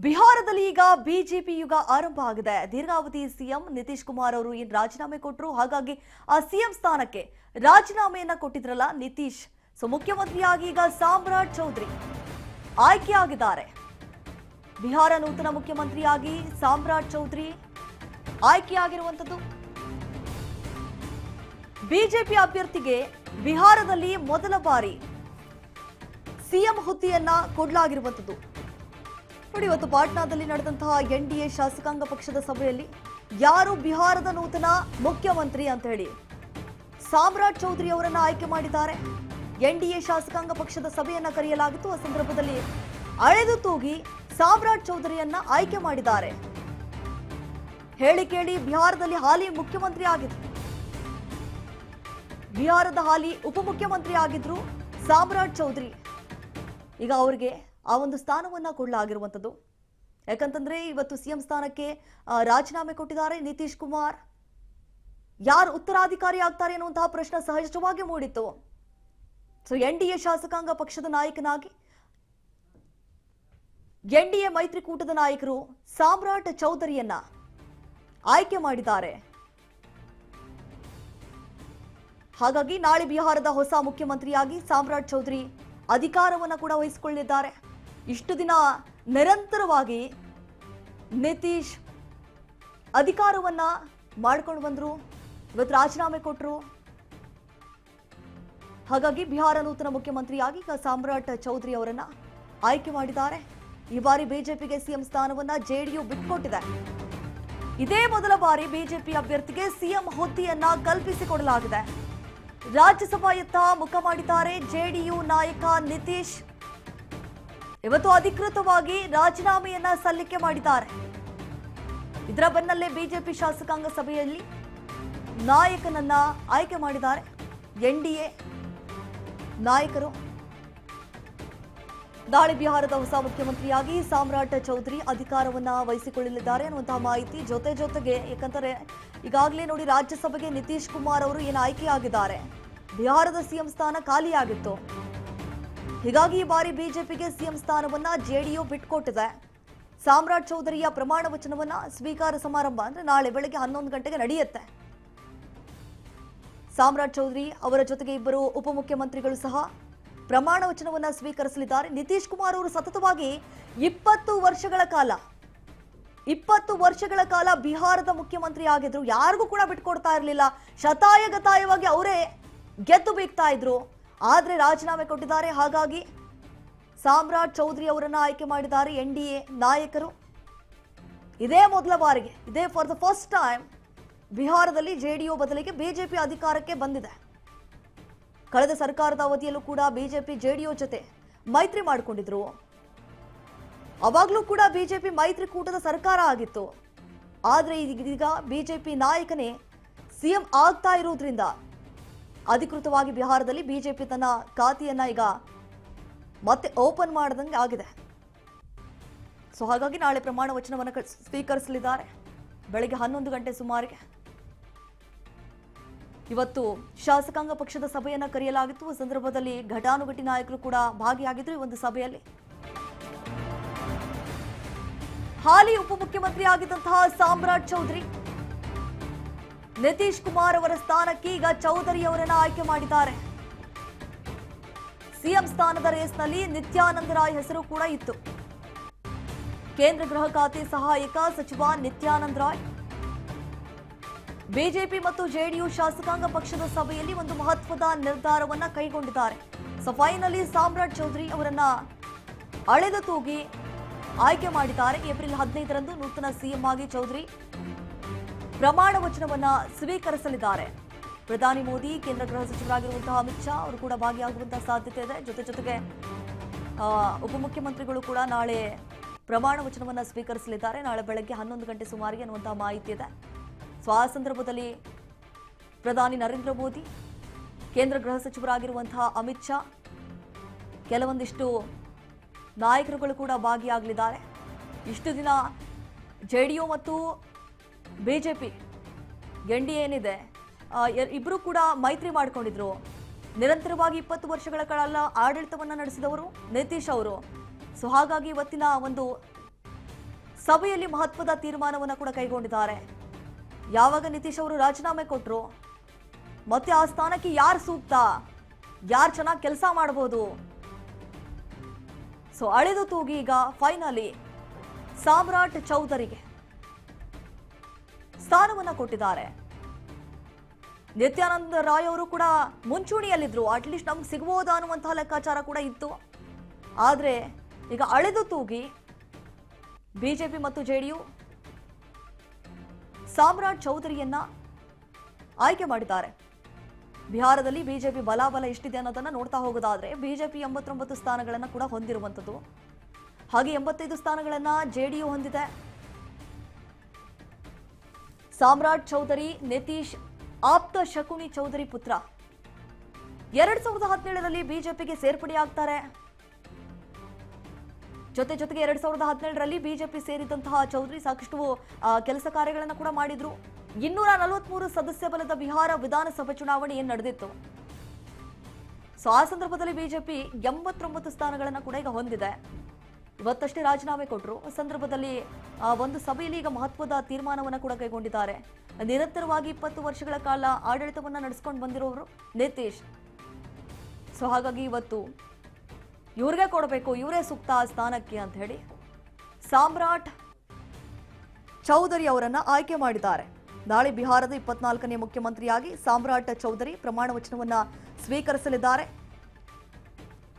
ಬಿಹಾರದಲ್ಲಿ ಈಗ ಬಿಜೆಪಿ ಯುಗ ಆರಂಭ ಆಗಿದೆ. ದೀರ್ಘಾವಧಿ ಸಿಎಂ ನಿತೀಶ್ ಕುಮಾರ್ ಅವರು ಏನು ರಾಜೀನಾಮೆ ಕೊಟ್ಟರು, ಹಾಗಾಗಿ ಆ ಸಿಎಂ ಸ್ಥಾನಕ್ಕೆ ರಾಜೀನಾಮೆಯನ್ನ ಕೊಟ್ಟಿದ್ರಲ್ಲ ನಿತೀಶ್, ಸೊ ಮುಖ್ಯಮಂತ್ರಿಯಾಗಿ ಈಗ ಸಾಮ್ರಾಟ್ ಚೌಧರಿ ಆಯ್ಕೆಯಾಗಿದ್ದಾರೆ. ಬಿಹಾರ ನೂತನ ಮುಖ್ಯಮಂತ್ರಿಯಾಗಿ ಸಾಮ್ರಾಟ್ ಚೌಧರಿ ಆಯ್ಕೆಯಾಗಿರುವಂತದ್ದು. ಬಿಜೆಪಿ ಅಭ್ಯರ್ಥಿಗೆ ಬಿಹಾರದಲ್ಲಿ ಮೊದಲ ಬಾರಿ ಸಿಎಂ ಹುದ್ದೆಯನ್ನ ಕೊಡಲಾಗಿರುವಂತದ್ದು. ನೋಡಿ, ಇವತ್ತು ಪಾಟ್ನಾದಲ್ಲಿ ನಡೆದಂತಹ ಎನ್ಡಿಎ ಶಾಸಕಾಂಗ ಪಕ್ಷದ ಸಭೆಯಲ್ಲಿ ಯಾರು ಬಿಹಾರದ ನೂತನ ಮುಖ್ಯಮಂತ್ರಿ ಅಂತ ಹೇಳಿ ಸಾಮ್ರಾಟ್ ಚೌಧರಿ ಅವರನ್ನ ಆಯ್ಕೆ ಮಾಡಿದ್ದಾರೆ. ಎನ್ಡಿಎ ಶಾಸಕಾಂಗ ಪಕ್ಷದ ಸಭೆಯನ್ನ ಕರೆಯಲಾಗಿತ್ತು. ಆ ಸಂದರ್ಭದಲ್ಲಿ ಅಳೆದು ತೂಗಿ ಸಾಮ್ರಾಟ್ ಚೌಧರಿಯನ್ನ ಆಯ್ಕೆ ಮಾಡಿದ್ದಾರೆ. ಹೇಳಿ ಕೇಳಿ ಬಿಹಾರದಲ್ಲಿ ಹಾಲಿ ಮುಖ್ಯಮಂತ್ರಿ ಆಗಿದ್ರು, ಬಿಹಾರದ ಹಾಲಿ ಉಪಮುಖ್ಯಮಂತ್ರಿ ಆಗಿದ್ರು ಸಾಮ್ರಾಟ್ ಚೌಧರಿ. ಈಗ ಅವರಿಗೆ ಆ ಒಂದು ಸ್ಥಾನವನ್ನ ಕೊಡಲಾಗಿರುವಂಥದ್ದು. ಯಾಕಂತಂದ್ರೆ ಇವತ್ತು ಸಿಎಂ ಸ್ಥಾನಕ್ಕೆ ರಾಜೀನಾಮೆ ಕೊಟ್ಟಿದ್ದಾರೆ ನಿತೀಶ್ ಕುಮಾರ್. ಯಾರು ಉತ್ತರಾಧಿಕಾರಿ ಆಗ್ತಾರೆ ಅನ್ನುವಂತಹ ಪ್ರಶ್ನೆ ಸಹಜವಾಗಿ ಮೂಡಿತ್ತು. ಸೊ ಎನ್ಡಿಎ ಶಾಸಕಾಂಗ ಪಕ್ಷದ ನಾಯಕನಾಗಿ ಎನ್ಡಿಎ ಮೈತ್ರಿಕೂಟದ ನಾಯಕರು ಸಾಮ್ರಾಟ್ ಚೌಧರಿಯನ್ನ ಆಯ್ಕೆ ಮಾಡಿದ್ದಾರೆ. ಹಾಗಾಗಿ ನಾಳೆ ಬಿಹಾರದ ಹೊಸ ಮುಖ್ಯಮಂತ್ರಿಯಾಗಿ ಸಾಮ್ರಾಟ್ ಚೌಧರಿ ಅಧಿಕಾರವನ್ನು ಕೂಡ ವಹಿಸಿಕೊಳ್ಳಿದ್ದಾರೆ. ಇಷ್ಟು ದಿನ ನಿರಂತರವಾಗಿ ನಿತೀಶ್ ಅಧಿಕಾರವನ್ನ ಮಾಡ್ಕೊಂಡು ಬಂದ್ರು, ಇವತ್ತು ರಾಜೀನಾಮೆ ಕೊಟ್ಟರು. ಹಾಗಾಗಿ ಬಿಹಾರ ನೂತನ ಮುಖ್ಯಮಂತ್ರಿಯಾಗಿ ಈಗ ಸಾಮ್ರಾಟ್ ಚೌಧರಿ ಅವರನ್ನ ಆಯ್ಕೆ ಮಾಡಿದ್ದಾರೆ. ಈ ಬಾರಿ ಬಿಜೆಪಿಗೆ ಸಿಎಂ ಸ್ಥಾನವನ್ನ ಜೆಡಿಯು ಬಿಟ್ಟುಕೊಟ್ಟಿದೆ. ಇದೇ ಮೊದಲ ಬಾರಿ ಬಿಜೆಪಿ ಅಭ್ಯರ್ಥಿಗೆ ಸಿಎಂ ಹುದ್ದೆಯನ್ನ ಕಲ್ಪಿಸಿಕೊಡಲಾಗಿದೆ. ರಾಜ್ಯಸಭಾಯತ್ತ ಮುಖ ಮಾಡಿದ್ದಾರೆ ಜೆಡಿಯು ನಾಯಕ ನಿತೀಶ್. ಇವತ್ತು ಅಧಿಕೃತವಾಗಿ ರಾಜೀನಾಮೆಯನ್ನ ಸಲ್ಲಿಕೆ ಮಾಡಿದ್ದಾರೆ. ಇದರ ಬೆನ್ನಲ್ಲೇ ಬಿಜೆಪಿ ಶಾಸಕಾಂಗ ಸಭೆಯಲ್ಲಿ ನಾಯಕನನ್ನ ಆಯ್ಕೆ ಮಾಡಿದ್ದಾರೆ ಎನ್ಡಿಎ ನಾಯಕರು. ನಾಳೆ ಬಿಹಾರದ ಹೊಸ ಮುಖ್ಯಮಂತ್ರಿಯಾಗಿ ಸಾಮ್ರಾಟ್ ಚೌಧರಿ ಅಧಿಕಾರವನ್ನ ವಹಿಸಿಕೊಳ್ಳಲಿದ್ದಾರೆ ಅನ್ನುವಂತಹ ಮಾಹಿತಿ. ಜೊತೆಗೆ ಯಾಕಂದರೆ ಈಗಾಗಲೇ ನೋಡಿ, ರಾಜ್ಯಸಭೆಗೆ ನಿತೀಶ್ ಕುಮಾರ್ ಅವರು ಏನು ಆಯ್ಕೆಯಾಗಿದ್ದಾರೆ, ಬಿಹಾರದ ಸಿಎಂ ಸ್ಥಾನ ಖಾಲಿಯಾಗಿತ್ತು. ಹೀಗಾಗಿ ಈ ಬಾರಿ ಬಿಜೆಪಿಗೆ ಸಿಎಂ ಸ್ಥಾನವನ್ನ ಜೆಡಿಯು ಬಿಟ್ಕೊಟ್ಟಿದೆ. ಸಾಮ್ರಾಟ್ ಚೌಧರಿಯ ಪ್ರಮಾಣ ವಚನವನ್ನ ಸ್ವೀಕಾರ ಸಮಾರಂಭ ಅಂದ್ರೆ ನಾಳೆ ಬೆಳಗ್ಗೆ 11 ಗಂಟೆಗೆ ನಡೆಯುತ್ತೆ. ಸಾಮ್ರಾಟ್ ಚೌಧರಿ ಅವರ ಜೊತೆಗೆ ಇಬ್ಬರು ಉಪಮುಖ್ಯಮಂತ್ರಿಗಳು ಸಹ ಪ್ರಮಾಣ ವಚನವನ್ನ ಸ್ವೀಕರಿಸಲಿದ್ದಾರೆ. ನಿತೀಶ್ ಕುಮಾರ್ ಅವರು ಸತತವಾಗಿ 20 ವರ್ಷಗಳ ಕಾಲ ಬಿಹಾರದ ಮುಖ್ಯಮಂತ್ರಿ ಆಗಿದ್ರು. ಯಾರಿಗೂ ಕೂಡ ಬಿಟ್ಕೊಡ್ತಾ ಇರಲಿಲ್ಲ. ಶತಾಯಗತಾಯವಾಗಿ ಅವರೇ ಗೆದ್ದು ಬೀಗ್ತಾ ಇದ್ರು. ಆದ್ರೆ ರಾಜೀನಾಮೆ ಕೊಟ್ಟಿದ್ದಾರೆ. ಹಾಗಾಗಿ ಸಾಮ್ರಾಟ್ ಚೌಧರಿ ಅವರನ್ನ ಆಯ್ಕೆ ಮಾಡಿದ್ದಾರೆ ಎನ್ಡಿಎ ನಾಯಕರು. ಇದೇ ಮೊದಲ ಬಾರಿಗೆ, ಇದೇ ಫಾರ್ ದ ಫಸ್ಟ್ ಟೈಮ್ ಬಿಹಾರದಲ್ಲಿ ಜೆಡಿಯು ಬದಲಿಗೆ ಬಿಜೆಪಿ ಅಧಿಕಾರಕ್ಕೆ ಬಂದಿದೆ. ಕಳೆದ ಸರ್ಕಾರದ ಅವಧಿಯಲ್ಲೂ ಕೂಡ ಬಿಜೆಪಿ ಜೆಡಿಯು ಜೊತೆ ಮೈತ್ರಿ ಮಾಡಿಕೊಂಡಿದ್ರು. ಅವಾಗಲೂ ಕೂಡ ಬಿಜೆಪಿ ಮೈತ್ರಿಕೂಟದ ಸರ್ಕಾರ ಆಗಿತ್ತು. ಆದ್ರೆ ಈಗ ಬಿಜೆಪಿ ನಾಯಕನೇ ಸಿಎಂ ಆಗ್ತಾ ಇರೋದ್ರಿಂದ ಅಧಿಕೃತವಾಗಿ ಬಿಹಾರದಲ್ಲಿ ಬಿಜೆಪಿ ತನ್ನ ಖಾತೆಯನ್ನ ಈಗ ಮತ್ತೆ ಓಪನ್ ಮಾಡದಂಗೆ ಆಗಿದೆ. ಸೊ ಹಾಗಾಗಿ ನಾಳೆ ಪ್ರಮಾಣ ವಚನವನ್ನು ಸ್ವೀಕರಿಸಲಿದ್ದಾರೆ ಬೆಳಗ್ಗೆ 11 ಗಂಟೆ ಸುಮಾರಿಗೆ. ಇವತ್ತು ಶಾಸಕಾಂಗ ಪಕ್ಷದ ಸಭೆಯನ್ನ ಕರೆಯಲಾಗಿತ್ತು. ಈ ಸಂದರ್ಭದಲ್ಲಿ ಘಟಾನುಘಟಿ ನಾಯಕರು ಕೂಡ ಭಾಗಿಯಾಗಿದ್ರು ಈ ಒಂದು ಸಭೆಯಲ್ಲಿ. ಹಾಲಿ ಉಪಮುಖ್ಯಮಂತ್ರಿ ಆಗಿದ್ದಂತಹ ಸಾಮ್ರಾಟ್ ಚೌಧರಿ ನಿತೀಶ್ ಕುಮಾರ್ ಅವರ ಸ್ಥಾನಕ್ಕೆ ಈಗ ಚೌಧರಿ ಅವರನ್ನ ಆಯ್ಕೆ ಮಾಡಿದ್ದಾರೆ. ಸಿಎಂ ಸ್ಥಾನದ ರೇಸ್ನಲ್ಲಿ ನಿತ್ಯಾನಂದ ರಾಯ್ ಹೆಸರು ಕೂಡ ಇತ್ತು. ಕೇಂದ್ರ ಗೃಹ ಖಾತೆ ಸಹಾಯಕ ಸಚಿವ ನಿತ್ಯಾನಂದ ರಾಯ್ ಬಿಜೆಪಿ ಮತ್ತು ಜೆಡಿಯು ಶಾಸಕಾಂಗ ಪಕ್ಷದ ಸಭೆಯಲ್ಲಿ ಒಂದು ಮಹತ್ವದ ನಿರ್ಧಾರವನ್ನ ಕೈಗೊಂಡಿದ್ದಾರೆ. ಸೊ ಫೈನಲಿ ಸಾಮ್ರಾಟ್ ಚೌಧರಿ ಅವರನ್ನ ಅಳೆದು ತೂಗಿ ಆಯ್ಕೆ ಮಾಡಿದ್ದಾರೆ. ಏಪ್ರಿಲ್ 15ರಂದು ನೂತನ ಸಿಎಂ ಆಗಿ ಚೌಧರಿ ಪ್ರಮಾಣ ವಚನವನ್ನ ಸ್ವೀಕರಿಸಲಿದ್ದಾರೆ. ಪ್ರಧಾನಿ ಮೋದಿ, ಕೇಂದ್ರ ಗೃಹ ಸಚಿವರಾಗಿರುವಂತಹ ಅಮಿತ್ ಶಾ ಅವರು ಕೂಡ ಭಾಗಿಯಾಗುವಂತಹ ಸಾಧ್ಯತೆ ಇದೆ. ಜೊತೆಗೆ ಉಪಮುಖ್ಯಮಂತ್ರಿಗಳು ಕೂಡ ನಾಳೆ ಪ್ರಮಾಣ ವಚನವನ್ನ ಸ್ವೀಕರಿಸಲಿದ್ದಾರೆ. ನಾಳೆ ಬೆಳಗ್ಗೆ 11 ಗಂಟೆ ಸುಮಾರಿಗೆ ಅನ್ನುವಂತಹ ಮಾಹಿತಿ ಇದೆ. ಸೊ ಆ ಸಂದರ್ಭದಲ್ಲಿ ಪ್ರಧಾನಿ ನರೇಂದ್ರ ಮೋದಿ, ಕೇಂದ್ರ ಗೃಹ ಸಚಿವರಾಗಿರುವಂತಹ ಅಮಿತ್ ಶಾ, ಕೆಲವೊಂದಿಷ್ಟು ನಾಯಕರುಗಳು ಕೂಡ ಭಾಗಿಯಾಗಲಿದ್ದಾರೆ. ಇಷ್ಟು ದಿನ ಜೆಡಿಯು ಮತ್ತು ಬಿಜೆಪಿ ಎನ್ಡಿಎ ಏನಿದೆ, ಇಬ್ಬರು ಕೂಡ ಮೈತ್ರಿ ಮಾಡಿಕೊಂಡಿದ್ರು. ನಿರಂತರವಾಗಿ 20 ವರ್ಷಗಳ ಕಾಲ ಆಡಳಿತವನ್ನ ನಡೆಸಿದವರು ನಿತೀಶ್ ಅವರು. ಸೊ ಹಾಗಾಗಿ ಇವತ್ತಿನ ಒಂದು ಸಭೆಯಲ್ಲಿ ಮಹತ್ವದ ತೀರ್ಮಾನವನ್ನು ಕೂಡ ಕೈಗೊಂಡಿದ್ದಾರೆ. ಯಾವಾಗ ನಿತೀಶ್ ಅವರು ರಾಜೀನಾಮೆ ಕೊಟ್ಟರು, ಮತ್ತೆ ಆ ಸ್ಥಾನಕ್ಕೆ ಯಾರು ಸೂಕ್ತ, ಯಾರು ಚೆನ್ನಾಗಿ ಕೆಲಸ ಮಾಡಬಹುದು, ಸೊ ಅಳೆದು ತೂಗಿ ಈಗ ಫೈನಲಿ ಸಾಮ್ರಾಟ್ ಚೌಧರಿಗೆ ಸ್ಥಾನವನ್ನ ಕೊಟ್ಟಿದ್ದಾರೆ. ನಿತ್ಯಾನಂದ ರಾಯ್ ಅವರು ಕೂಡ ಮುಂಚೂಣಿಯಲ್ಲಿದ್ರು, ಅಟ್ಲೀಸ್ಟ್ ನಮ್ಗೆ ಸಿಗಬಹುದಾ ಅನ್ನುವಂತಹ ಲೆಕ್ಕಾಚಾರ ಕೂಡ ಇತ್ತು. ಆದ್ರೆ ಈಗ ಅಳೆದು ತೂಗಿ ಬಿಜೆಪಿ ಮತ್ತು ಜೆಡಿಯು ಸಾಮ್ರಾಟ್ ಚೌಧರಿಯನ್ನ ಆಯ್ಕೆ ಮಾಡಿದ್ದಾರೆ. ಬಿಹಾರದಲ್ಲಿ ಬಿಜೆಪಿ ಬಲಾಬಲ ಎಷ್ಟಿದೆ ಅನ್ನೋದನ್ನ ನೋಡ್ತಾ ಹೋಗೋದಾದ್ರೆ ಬಿಜೆಪಿ 89 ಸ್ಥಾನಗಳನ್ನ ಕೂಡ ಹೊಂದಿರುವಂತದ್ದು, ಹಾಗೆ 85 ಸ್ಥಾನಗಳನ್ನ ಜೆಡಿಯು ಹೊಂದಿದೆ. ಸಾಮ್ರಾಟ್ ಚೌಧರಿ ನಿತೀಶ್ ಆಪ್ತ ಶಕುನಿ ಚೌಧರಿ ಪುತ್ರ 2017ರಲ್ಲಿ ಬಿಜೆಪಿಗೆ ಸೇರ್ಪಡೆಯಾಗ್ತಾರೆ. ಜೊತೆಗೆ 2017ರಲ್ಲಿ ಬಿಜೆಪಿ ಸೇರಿದಂತಹ ಚೌಧರಿ ಸಾಕಷ್ಟು ಕೆಲಸ ಕಾರ್ಯಗಳನ್ನು ಕೂಡ ಮಾಡಿದ್ರು. 243 ಸದಸ್ಯ ಬಲದ ಬಿಹಾರ ವಿಧಾನಸಭೆ ಚುನಾವಣೆ ಏನ್ ನಡೆದಿತ್ತು, ಸೊ ಆ ಸಂದರ್ಭದಲ್ಲಿ ಬಿಜೆಪಿ 89 ಸ್ಥಾನಗಳನ್ನು ಕೂಡ ಈಗ ಹೊಂದಿದೆ. ಇವತ್ತಷ್ಟೇ ರಾಜೀನಾಮೆ ಕೊಟ್ಟರು. ಸಂದರ್ಭದಲ್ಲಿ ಒಂದು ಸಭೆಯಲ್ಲಿ ಈಗ ಮಹತ್ವದ ತೀರ್ಮಾನವನ್ನು ಕೂಡ ಕೈಗೊಂಡಿದ್ದಾರೆ. ನಿರಂತರವಾಗಿ 20 ವರ್ಷಗಳ ಕಾಲ ಆಡಳಿತವನ್ನ ನಡೆಸಿಕೊಂಡು ಬಂದಿರೋರು ನಿತೀಶ್, ಸೊ ಹಾಗಾಗಿ ಇವತ್ತು ಇವ್ರಿಗೆ ಕೊಡಬೇಕು, ಇವರೇ ಸೂಕ್ತ ಆ ಸ್ಥಾನಕ್ಕೆ ಅಂತ ಹೇಳಿ ಸಾಮ್ರಾಟ್ ಚೌಧರಿ ಅವರನ್ನ ಆಯ್ಕೆ ಮಾಡಿದ್ದಾರೆ. ನಾಳೆ ಬಿಹಾರದ 24ನೇ ಮುಖ್ಯಮಂತ್ರಿಯಾಗಿ ಸಾಮ್ರಾಟ್ ಚೌಧರಿ ಪ್ರಮಾಣ ವಚನವನ್ನ ಸ್ವೀಕರಿಸಲಿದ್ದಾರೆ.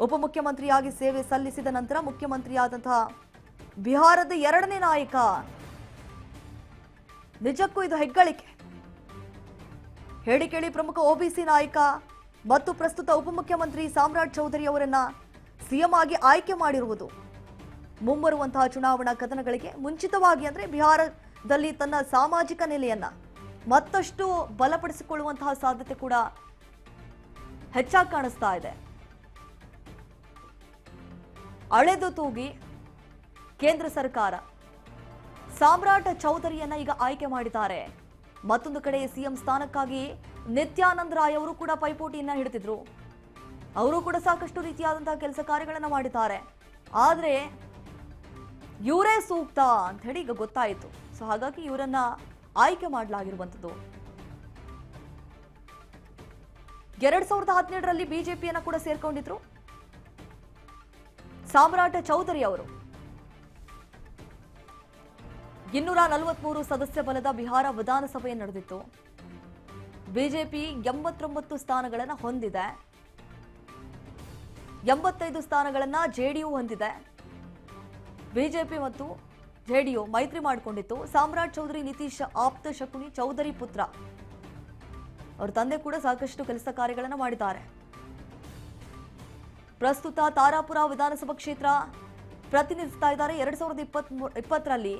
ಉಪಮುಖ್ಯಮಂತ್ರಿಯಾಗಿ ಸೇವೆ ಸಲ್ಲಿಸಿದ ನಂತರ ಮುಖ್ಯಮಂತ್ರಿಯಾದಂತಹ ಬಿಹಾರದ 2ನೇ ನಾಯಕ. ನಿಜಕ್ಕೂ ಇದು ಹೆಗ್ಗಳಿಕೆ. ಹೇಳಿ ಕೇಳಿ ಪ್ರಮುಖ ಒಬಿಸಿ ನಾಯಕ ಮತ್ತು ಪ್ರಸ್ತುತ ಉಪಮುಖ್ಯಮಂತ್ರಿ ಸಾಮ್ರಾಟ್ ಚೌಧರಿ ಅವರನ್ನ ಸಿಎಂ ಆಗಿ ಆಯ್ಕೆ ಮಾಡಿರುವುದು ಮುಂಬರುವಂತಹ ಚುನಾವಣಾ ಕದನಗಳಿಗೆ ಮುಂಚಿತವಾಗಿ, ಅಂದ್ರೆ ಬಿಹಾರದಲ್ಲಿ ತನ್ನ ಸಾಮಾಜಿಕ ನೆಲೆಯನ್ನ ಮತ್ತಷ್ಟು ಬಲಪಡಿಸಿಕೊಳ್ಳುವಂತಹ ಸಾಧ್ಯತೆ ಕೂಡ ಹೆಚ್ಚಾಗಿ ಕಾಣಿಸ್ತಾ ಇದೆ. ಅಳೆದು ತೂಗಿ ಕೇಂದ್ರ ಸರ್ಕಾರ ಸಾಮ್ರಾಟ್ ಚೌಧರಿಯನ್ನ ಈಗ ಆಯ್ಕೆ ಮಾಡಿದ್ದಾರೆ. ಮತ್ತೊಂದು ಕಡೆ ಸಿಎಂ ಸ್ಥಾನಕ್ಕಾಗಿ ನಿತ್ಯಾನಂದ ರಾಯ್ ಅವರು ಕೂಡ ಪೈಪೋಟಿಯನ್ನ ಹಿಡಿದಿದ್ರು. ಅವರು ಕೂಡ ಸಾಕಷ್ಟು ರೀತಿಯಾದಂತಹ ಕೆಲಸ ಕಾರ್ಯಗಳನ್ನು ಮಾಡಿದ್ದಾರೆ. ಆದ್ರೆ ಇವರೇ ಸೂಕ್ತ ಅಂತ ಹೇಳಿ ಈಗ ಗೊತ್ತಾಯಿತು. ಸೊ ಹಾಗಾಗಿ ಇವರನ್ನ ಆಯ್ಕೆ ಮಾಡಲಾಗಿರುವಂಥದ್ದು. 2017ರಲ್ಲಿ ಬಿಜೆಪಿಯನ್ನ ಕೂಡ ಸೇರ್ಕೊಂಡಿದ್ರು ಸಾಮ್ರಾಟ್ ಚೌಧರಿ ಅವರು. 243 ಸದಸ್ಯ ಬಲದ ಬಿಹಾರ ವಿಧಾನಸಭೆ ನಡೆದಿತ್ತು. ಬಿಜೆಪಿ 89 ಸ್ಥಾನಗಳನ್ನು ಹೊಂದಿದೆ. 85 ಸ್ಥಾನಗಳನ್ನ ಜೆಡಿಯು ಹೊಂದಿದೆ. ಬಿಜೆಪಿ ಮತ್ತು ಜೆಡಿಯು ಮೈತ್ರಿ ಮಾಡಿಕೊಂಡಿತ್ತು. ಸಾಮ್ರಾಟ್ ಚೌಧರಿ ನಿತೀಶ್ ಆಪ್ತ ಶಕುನಿ ಚೌಧರಿ ಪುತ್ರ. ಅವರ ತಂದೆ ಕೂಡ ಸಾಕಷ್ಟು ಕೆಲಸ ಕಾರ್ಯಗಳನ್ನು ಮಾಡಿದ್ದಾರೆ. ಪ್ರಸ್ತುತ ತಾರಾಪುರ ವಿಧಾನಸಭಾ ಕ್ಷೇತ್ರ ಪ್ರತಿನಿಧಿಸ್ತಾ ಇದ್ದಾರೆ. 2020ರಲ್ಲಿ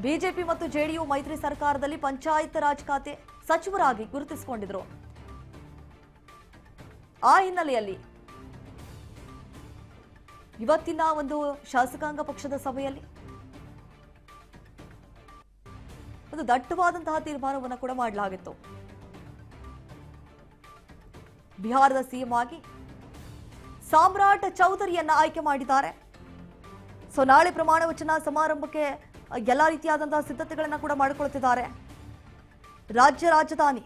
ಬಿಜೆಪಿ ಮತ್ತು ಜೆಡಿಯು ಮೈತ್ರಿ ಸರ್ಕಾರದಲ್ಲಿ ಪಂಚಾಯತ್ ರಾಜ್ ಖಾತೆ ಸಚಿವರಾಗಿ ಗುರುತಿಸಿಕೊಂಡಿದ್ರು. ಆ ಹಿನ್ನೆಲೆಯಲ್ಲಿ ಇವತ್ತಿನ ಒಂದು ಶಾಸಕಾಂಗ ಪಕ್ಷದ ಸಭೆಯಲ್ಲಿ ಒಂದು ದಟ್ಟವಾದಂತಹ ತೀರ್ಮಾನವನ್ನು ಕೂಡ ಮಾಡಲಾಗಿತ್ತು. ಬಿಹಾರದ ಸಿಎಂ ಆಗಿ ಸಾಮ್ರಾಟ್ ಚೌಧರಿಯನ್ನ ಆಯ್ಕೆ ಮಾಡಿದ್ದಾರೆ. ಸೊ ನಾಳೆ ಪ್ರಮಾಣ ವಚನ ಸಮಾರಂಭಕ್ಕೆ ಎಲ್ಲ ರೀತಿಯಾದಂತಹ ಸಿದ್ಧತೆಗಳನ್ನ ಕೂಡ ಮಾಡಿಕೊಳ್ಳುತ್ತಿದ್ದಾರೆ. ರಾಜ್ಯ ರಾಜಧಾನಿ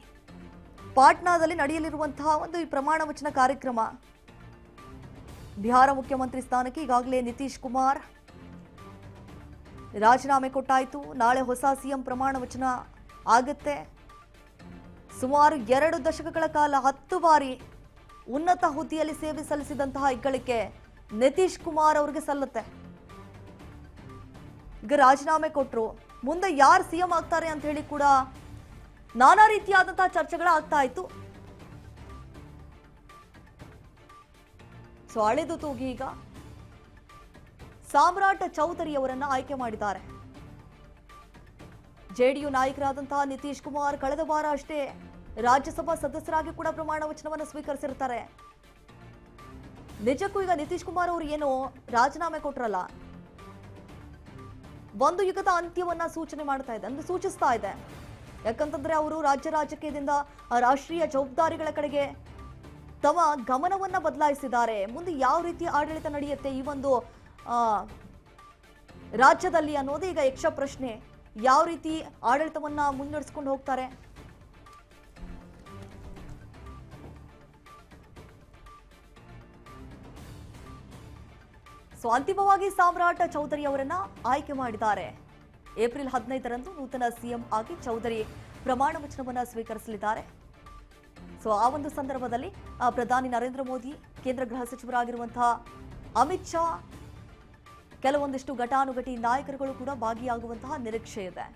ಪಾಟ್ನಾದಲ್ಲಿ ನಡೆಯಲಿರುವಂತಹ ಒಂದು ಈ ಪ್ರಮಾಣ ವಚನ ಕಾರ್ಯಕ್ರಮ. ಬಿಹಾರ ಮುಖ್ಯಮಂತ್ರಿ ಸ್ಥಾನಕ್ಕೆ ಈಗಾಗಲೇ ನಿತೀಶ್ ಕುಮಾರ್ ರಾಜೀನಾಮೆ ಕೊಟ್ಟಾಯಿತು. ನಾಳೆ ಹೊಸ ಸಿಎಂ ಪ್ರಮಾಣ ವಚನ ಆಗುತ್ತೆ. ಸುಮಾರು 2 ದಶಕಗಳ ಕಾಲ 10 ಬಾರಿ ಉನ್ನತ ಹುದ್ದೆಯಲ್ಲಿ ಸೇವೆ ಸಲ್ಲಿಸಿದಂತಹ ಹೆಗ್ಗಳಿಕೆ ನಿತೀಶ್ ಕುಮಾರ್ ಅವರಿಗೆ ಸಲ್ಲುತ್ತೆ. ಈಗ ರಾಜೀನಾಮೆ ಕೊಟ್ಟರು, ಮುಂದೆ ಯಾರು ಸಿಎಂ ಆಗ್ತಾರೆ ಅಂತ ಹೇಳಿ ಕೂಡ ನಾನಾ ರೀತಿಯಾದಂತಹ ಚರ್ಚೆಗಳಾಗ್ತಾ ಇತ್ತು. ಸೊ ಅಳೆದು ತೂಗಿ ಈಗ ಸಾಮ್ರಾಟ್ ಚೌಧರಿ ಅವರನ್ನ ಆಯ್ಕೆ ಮಾಡಿದ್ದಾರೆ. ಜೆಡಿಯು ನಾಯಕರಾದಂತಹ ನಿತೀಶ್ ಕುಮಾರ್ ಕಳೆದ ವಾರ ಅಷ್ಟೇ ರಾಜ್ಯಸಭಾ ಸದಸ್ಯರಾಗಿ ಕೂಡ ಪ್ರಮಾಣ ವಚನವನ್ನು ಸ್ವೀಕರಿಸಿರ್ತಾರೆ. ನಿಜಕ್ಕೂ ಈಗ ನಿತೀಶ್ ಕುಮಾರ್ ಅವರು ಏನು ರಾಜೀನಾಮೆ ಕೊಟ್ರಲ್ಲ, ಒಂದು ಯುಗದ ಅಂತ್ಯವನ್ನ ಸೂಚನೆ ಮಾಡ್ತಾ ಇದೆ, ಅಂದ್ರೆ ಸೂಚಿಸ್ತಾ ಇದೆ. ಯಾಕಂತಂದ್ರೆ ಅವರು ರಾಜ್ಯ ರಾಜಕೀಯದಿಂದ ರಾಷ್ಟ್ರೀಯ ಜವಾಬ್ದಾರಿಗಳ ಕಡೆಗೆ ತಮ್ಮ ಗಮನವನ್ನ ಬದಲಾಯಿಸಿದ್ದಾರೆ. ಮುಂದೆ ಯಾವ ರೀತಿ ಆಡಳಿತ ನಡೆಯುತ್ತೆ, ಈ ಒಂದು ರಾಜ್ಯದಲ್ಲಿ ಅನ್ನೋದು ಈಗ ಯಕ್ಷ ಪ್ರಶ್ನೆ. ಯಾವ ರೀತಿ ಆಡಳಿತವನ್ನ ಮುನ್ನಡೆಸ್ಕೊಂಡು ಹೋಗ್ತಾರೆ? ಸೊ ಅಂತಿಮವಾಗಿ ಸಾಮ್ರಾಟ್ ಚೌಧರಿ ಅವರನ್ನ ಆಯ್ಕೆ ಮಾಡಿದ್ದಾರೆ. ಏಪ್ರಿಲ್ 15ರಂದು ನೂತನ ಸಿಎಂ ಆಗಿ ಚೌಧರಿ ಪ್ರಮಾಣ ವಚನವನ್ನ ಸ್ವೀಕರಿಸಲಿದ್ದಾರೆ. ಸೊ ಆ ಒಂದು ಸಂದರ್ಭದಲ್ಲಿ ಪ್ರಧಾನಿ ನರೇಂದ್ರ ಮೋದಿ, ಕೇಂದ್ರ ಗೃಹ ಸಚಿವರಾಗಿರುವಂತಹ ಅಮಿತ್ ಶಾ, ಕೆಲವೊಂದಿಷ್ಟು ಘಟಾನುಘಟಿ ನಾಯಕರುಗಳು ಕೂಡ ಭಾಗಿಯಾಗುವಂತಹ ನಿರೀಕ್ಷೆ ಇದೆ.